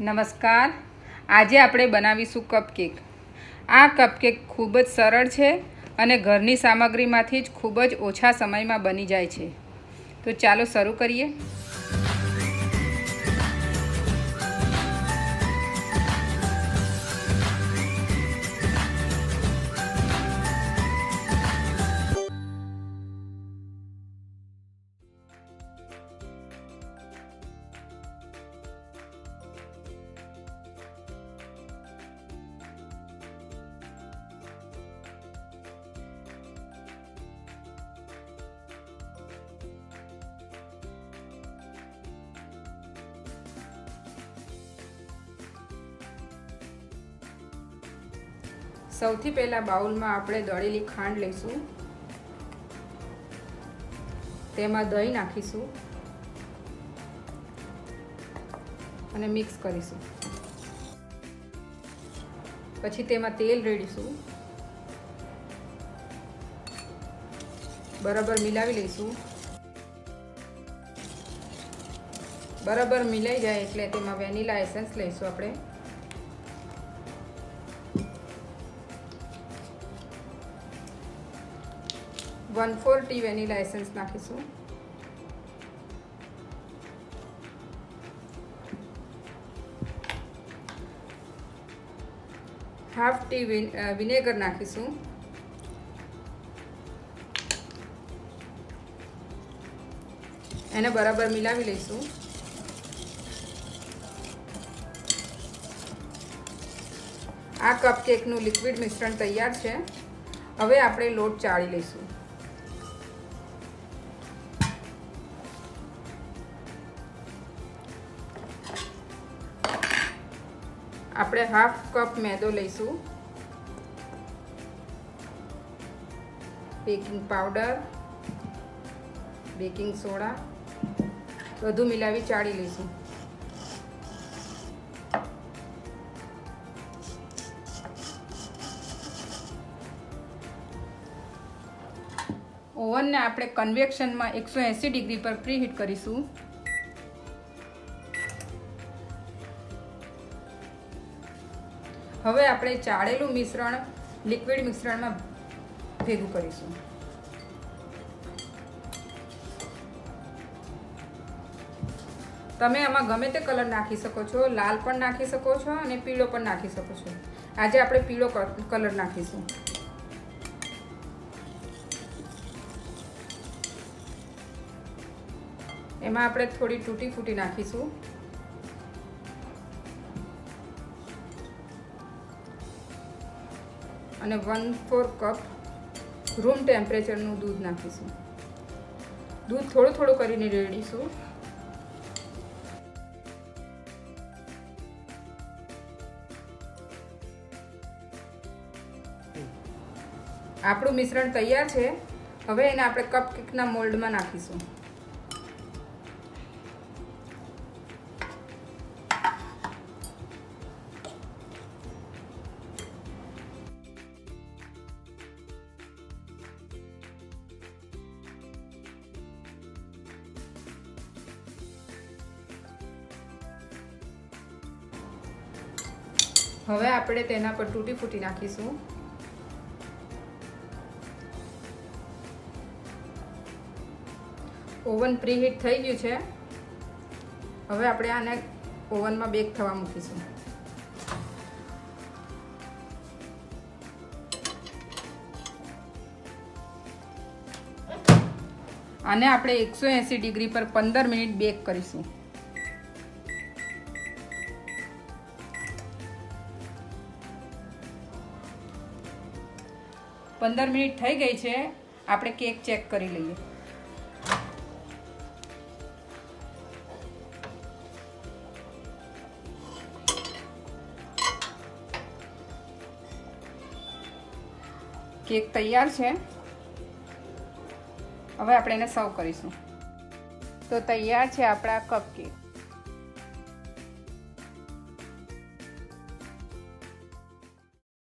નમસ્કાર. આજે આપણે બનાવીશું કપકેક. આ કપકેક ખૂબ જ સરળ છે અને ઘરની સામગ્રીમાંથી જ ખૂબ જ ઓછા સમયમાં બની જાય છે. તો ચાલો શરૂ કરીએ. સૌથી પહેલા બાઉલમાં આપણે દળેલી ખાંડ લઈશું, તેમાં દહીં નાખીશું અને મિક્સ કરીશું. પછી તેમાં તેલ રેડીશું, બરાબર મિલાવી લઈશું. બરાબર મિલાઈ જાય એટલે તેમાં વેનીલા એસેન્સ લઈશું. આપણે 1/4 ટી વેનીલા એસેન્સ નાખીશું. હાફ ટી વિનેગર નાખીશું. એને બરાબર મિલાવી લઈશું. આ કપકેકનું લિક્વિડ મિશ્રણ તૈયાર છે. હવે આપણે લોટ ચાળી લઈશું. આપણે હાફ કપ મેદો લઈશું. બેકિંગ પાવડર, બેકિંગ સોડા બધું મિલાવી ચાળી લઈશું. ઓવનને આપણે કન્વેક્શનમાં 180 ડિગ્રી પર પ્રીહીટ કરીશું. હવે આપણે ચાળેલું મિશ્રણ લિક્વિડ મિશ્રણમાં ભેગું કરીશું. તમે આમાં ગમે તે કલર નાખી શકો છો. લાલ પણ નાખી શકો છો અને પીળો પણ નાખી શકો છો. આજે આપણે પીળો કલર નાખીશું. એમાં આપણે થોડી તૂટી ફૂટી નાખીશું. અને 1/4 કપ રૂમ ટેમ્પરેચરનું દૂધ નાખીશું. દૂધ થોડું થોડું કરીને રેડીશું. આપણું મિશ્રણ તૈયાર છે. હવે એને આપણે કપકેકના મોલ્ડમાં નાખીશું. હવે આપણે તેના પર તૂટી ફૂટી નાખીશું. ઓવન પ્રીહીટ થઈ ગયું છે. હવે આપણે આને ઓવનમાં બેક થવા મૂકીશું. આને આપણે 180 ડિગ્રી પર 15 મિનિટ બેક કરીશું. પંદર મિનિટ થઈ ગઈ છે. આપણે કેક ચેક કરી લઈએ. કેક તૈયાર છે. હવે આપણે એને સર્વ કરીશું. તો તૈયાર છે આપણા કપકેક.